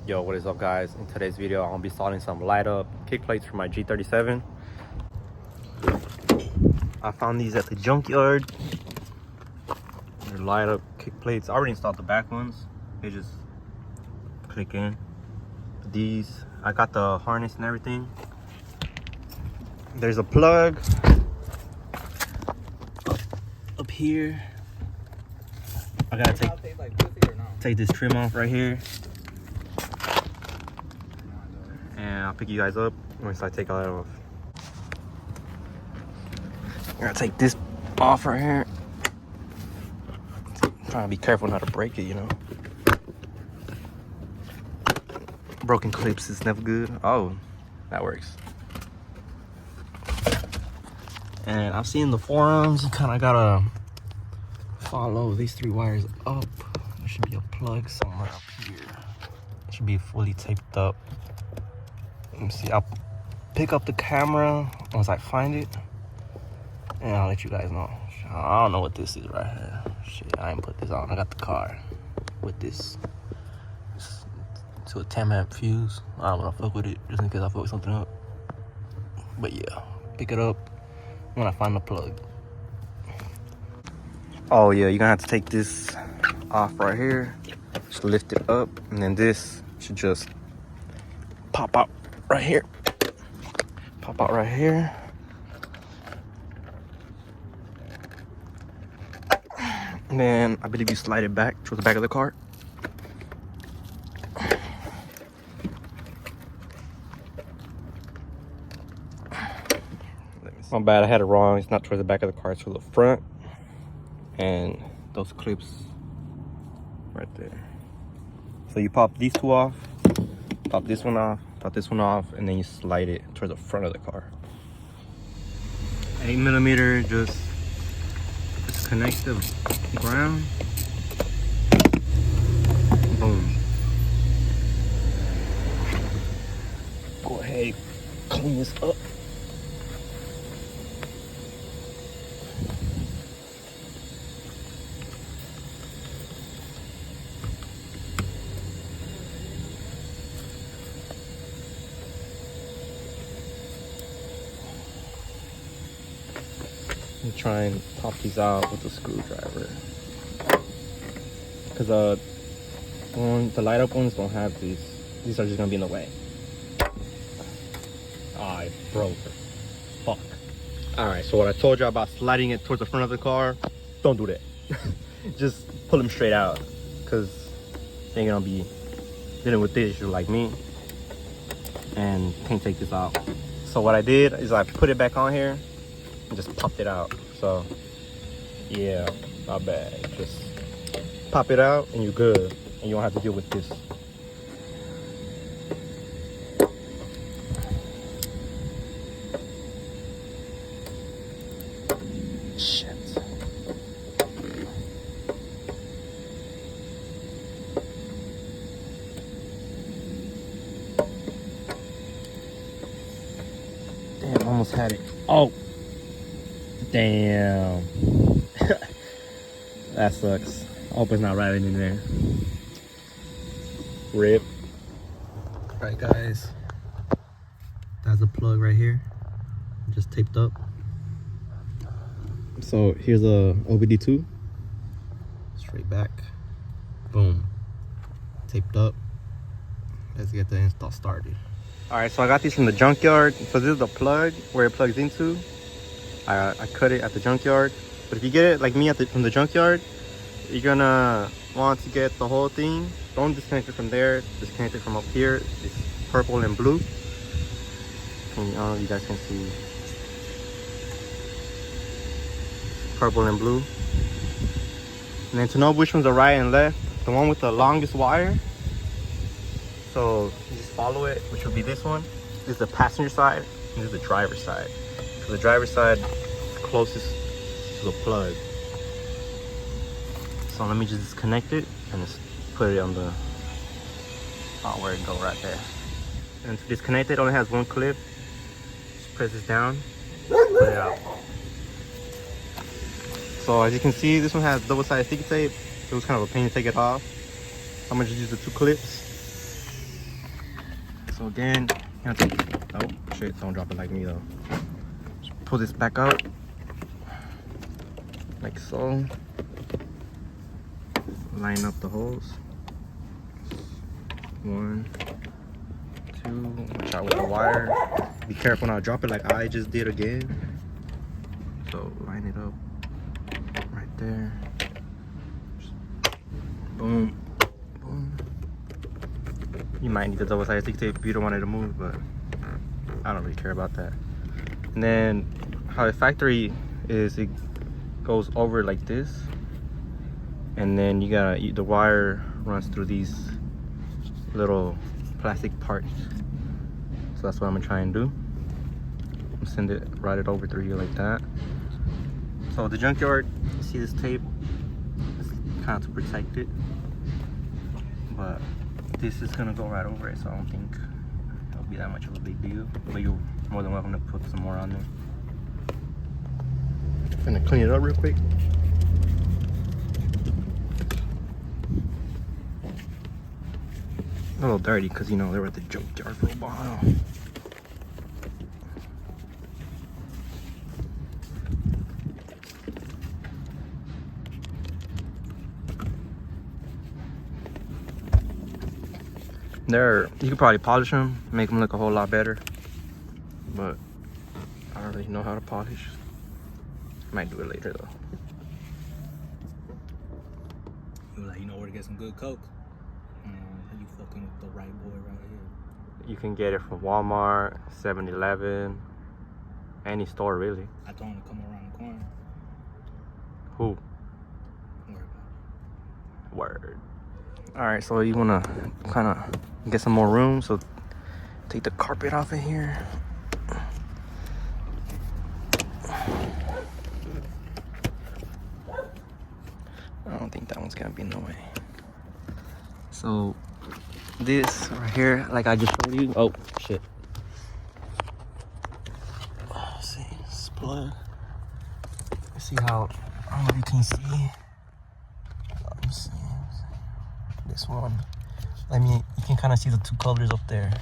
Yo, what is up, guys? In today's video, I'm gonna be installing some light up kick plates for my G37. I found these at the junkyard. They're light up kick plates. I already installed the back ones. They just click in. These, I got the harness and everything. There's a plug up here. I gotta take this trim off right here. And I'll pick you guys up once I take all that off. I'm gonna take this off right here. I'm trying to be careful not to break it, you know. Broken clips is never good. Oh, that works. And I've seen the forums, you kind of gotta follow these 3 wires up. There should be a plug somewhere up here. It should be fully taped up. Let me see, I'll pick up the camera once I find it, and I'll let you guys know. I don't know what this is right here. Shit, I ain't put this on. I got the car with this to a 10 amp fuse. I don't want to fuck with it just in case I fuck something up. But yeah, pick it up when I find the plug. Oh yeah, you're gonna have to take this off right here. Just lift it up, and then this should just pop out right here. Pop out right here. And then I believe you slide it back towards the back of the cart. My bad, I had it wrong. It's not towards the back of the cart, it's towards the front. And those clips right there. So you pop these 2 off, pop this one off, pop this one off, and then you slide it towards the front of the car. 8mm, just connect the ground. Boom. Go ahead, clean this up. And try and pop these out with a screwdriver, because the light up ones don't have these. These are just gonna be in the way. Ah, it broke. Fuck. All right, so what I told you about sliding it towards the front of the car, don't do that. Just pull them straight out, because they're gonna be dealing with this issue like me and can't take this out. So what I did is I put it back on here and just popped it out. So yeah, not bad. Just pop it out and you're good, and you don't have to deal with this. Shit. Damn, almost had it. Oh, damn. That sucks. I hope it's not riding in there. Rip. Alright guys, that's a plug right here, just taped up. So here's a OBD2, straight back, boom, taped up. Let's get the install started. Alright, so I got these from the junkyard. So this is the plug where it plugs into. I cut it at the junkyard, but if you get it like me from the junkyard, you're gonna want to get the whole thing. Don't disconnect it from there, disconnect it from up here. It's purple and blue. I don't know if you guys can see. Purple and blue. And then to know which one's the right and left, the one with the longest wire. So you just follow it, which would be this one. This is the passenger side, and this is the driver's side. So the driver's side is closest to the plug. So let me just disconnect it and just put it on the, oh, where it go, right there. And to disconnect it, only has 1 clip. Just press this down, put it out. So as you can see, this one has double-sided sticky tape. It was kind of a pain to take it off. I'm gonna just use the 2 clips. So again, you have to, oh shit, don't drop it like me though. Just pull this back out, like so. Line up the holes. 1, 2, watch out with the wire. Be careful not to drop it like I just did again. So line it up right there. Just boom, boom. You might need the double-sided stick tape if you don't want it to move, but I don't really care about that. And then how the factory is, it goes over like this, and then you gotta, the wire runs through these little plastic parts. So that's what I'm gonna try and do. I'm send it, ride it over through here like that. So the junkyard, you see this tape, it's kind of to protect it, but this is gonna go right over it, so I don't think it'll be that much of a big deal. But you're more than welcome to put some more on there. I'm gonna clean it up real quick. A little dirty because, you know, they were at the junkyard for a while. You could probably polish them, make them look a whole lot better, but I don't really know how to polish. Might do it later though. You know where to get some good coke? You fucking with the right boy right here. You can get it from Walmart, 7-Eleven, any store really. I told him to come around the corner. Who? Don't worry about it. Word. Alright, so you wanna kind of get some more room, so take the carpet off in here. I don't think that one's gonna be in the way. So this right here, like I just showed you. Oh shit. Let's see, this plug. Let's see how, I don't know if you can see. Let me see. This one. You can kind of see the two colors up there.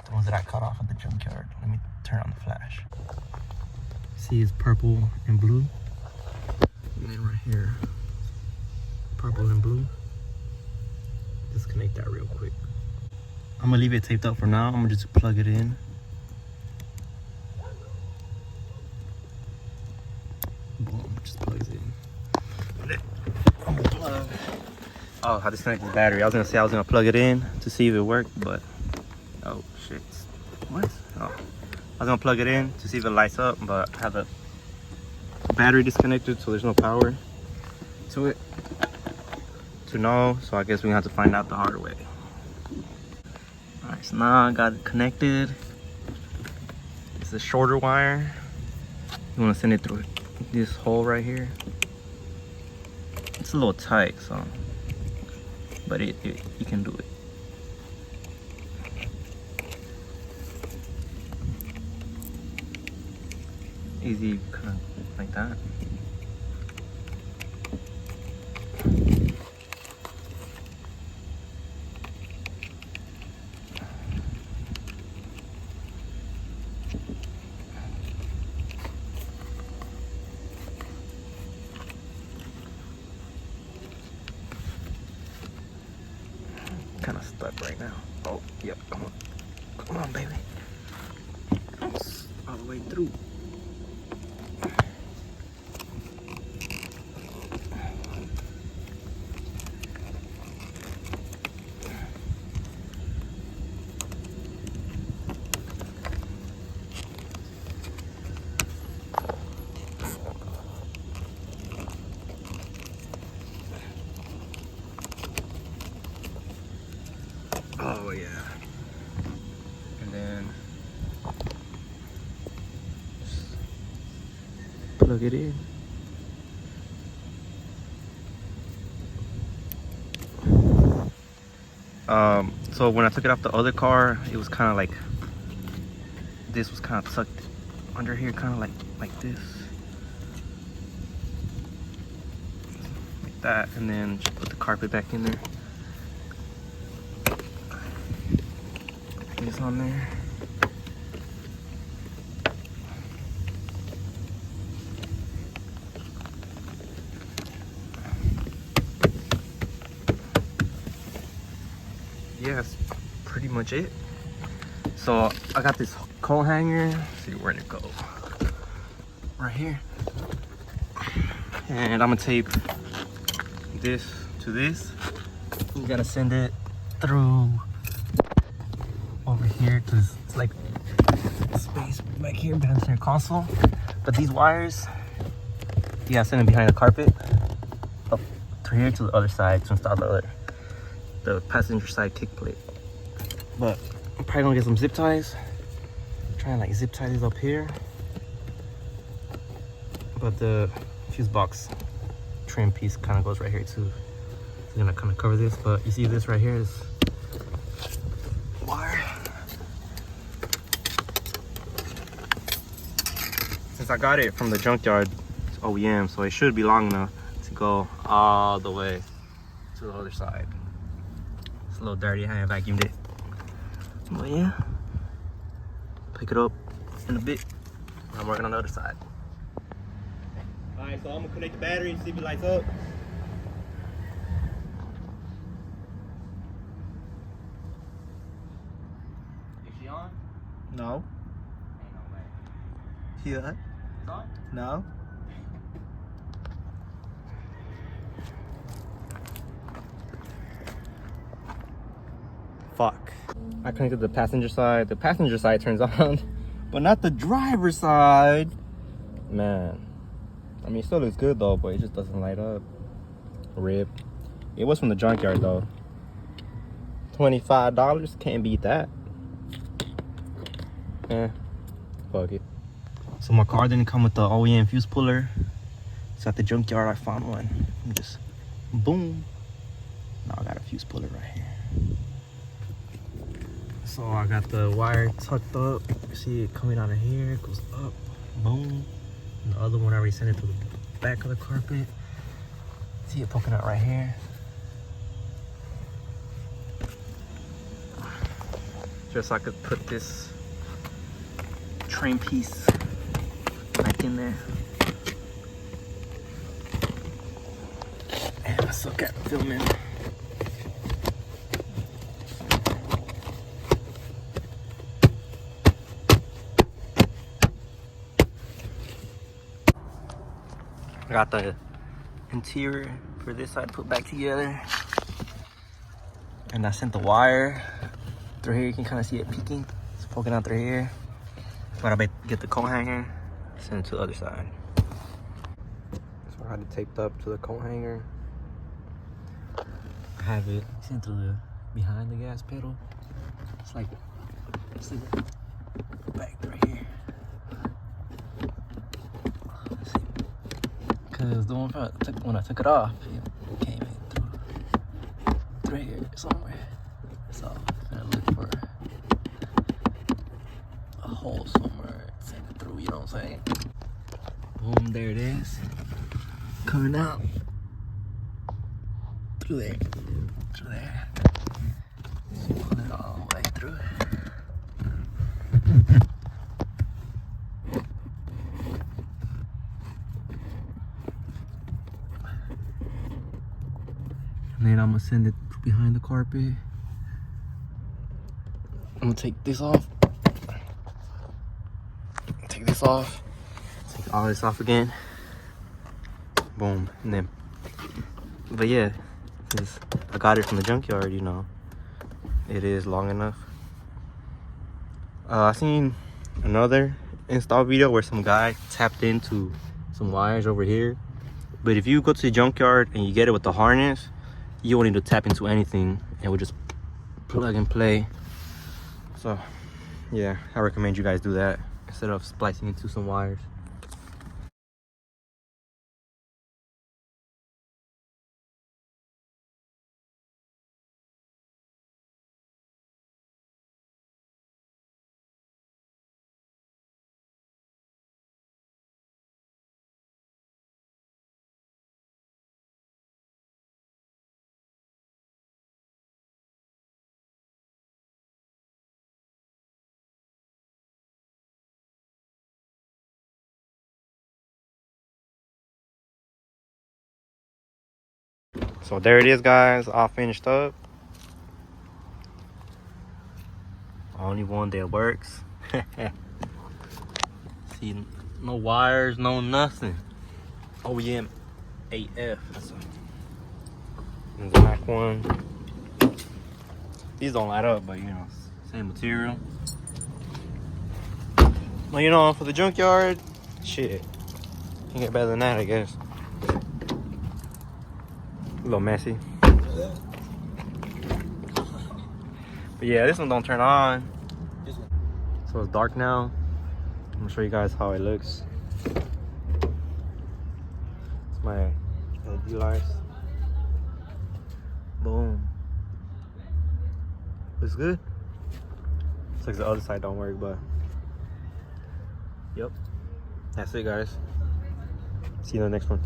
The ones that I cut off at the junkyard. Let me turn on the flash. See, it's purple and blue. And then right here, purple and blue. Disconnect that real quick. I'm gonna leave it taped up for now. I'm gonna just plug it in. Boom, just plugs in. I'm gonna plug. Oh, I disconnected the battery. I was gonna say I was gonna plug it in to see if it worked, but oh shit. What? Oh, I was gonna plug it in to see if it lights up, but I have the battery disconnected, so there's no power to it to know. So I guess we're gonna have to find out the hard way. All right, so now I got it connected. It's a shorter wire. You wanna send it through this hole right here. It's a little tight, so. But you can do it. Easy, kind of like that. Kind of stuck right now. Oh, yep, come on, baby. Almost all the way through. Oh yeah. And then just plug it in. So when I took it off the other car, it was kind of like, this was kind of tucked under here, kind of like this. Like that, and then just put the carpet back in there. this on there. Yeah, that's pretty much it. So I got this coat hanger. Let's see where to go. Right here. And I'm gonna tape this to this. You gotta send it through over here because it's like space back here behind the center console. But these wires, you gotta send it behind the carpet up to here to the other side to install the passenger side kick plate. But I'm probably gonna get some zip ties. Try and like zip tie these up here. But the fuse box trim piece kind of goes right here too. So I'm gonna kind of cover this, but you see this right here is wire. Since I got it from the junkyard, it's OEM, so it should be long enough to go all the way to the other side. It's a little dirty, I haven't vacuumed it. But yeah, pick it up in a bit. I'm working on the other side. Alright, so I'm gonna connect the battery and see if it lights up. Is she on? No. Ain't no way. Yeah. It's on? No. Fuck. I connected the passenger side. The passenger side turns on, but not the driver's side. Man. I mean, it still looks good though, but it just doesn't light up. Rip. It was from the junkyard though. $25, can't beat that. Eh, fuck it. So my car didn't come with the OEM fuse puller. So at the junkyard I found one. And just boom. Now I got a fuse puller right here. So I got the wire tucked up. You see it coming out of here, it goes up, boom. And the other one I already sent it to the back of the carpet. See it poking out right here. Just so I could put this train piece back in there. And I still got filming. I got the interior for this side put back together. And I sent the wire through here. You can kind of see it peeking. It's poking out through here. But I bet get the coat hanger, send it to the other side. So I had it taped up to the coat hanger. I have it sent through the behind the gas pedal. It's like back right here. Let's see. Cause the one when I took it off, it came in through here somewhere. So I'm gonna look for a hole somewhere, send it through, you know what I'm saying? Boom, there it is. Coming out. Through there. Through there. So pull it all the way through. And then I'm gonna send it behind the carpet. I'm gonna take this off. Take this off. Take all this off again. Boom. And then, but yeah, since I got it from the junkyard, you know, it is long enough. I seen another install video where some guy tapped into some wires over here. But if you go to the junkyard and you get it with the harness, you don't need to tap into anything. It will just plug and play. So yeah, I recommend you guys do that instead of splicing into some wires. So there it is, guys, all finished up. Only one that works. See, no wires, no nothing. OEM AF. And the back one. These don't light up, but you know, same material. Well, you know, for the junkyard, shit, can't get better than that, I guess. A little messy. But yeah, this one don't turn on. So it's dark now. I'm gonna show you guys how it looks. It's my LED lights. Boom. Looks good. Looks like the other side don't work, but yep. That's it, guys. See you in the next one.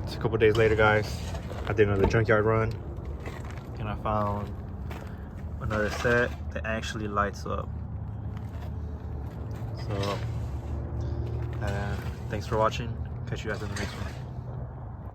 It's a couple days later, guys. I did another junkyard run, and I found another set that actually lights up. So thanks for watching. Catch you guys in the next one.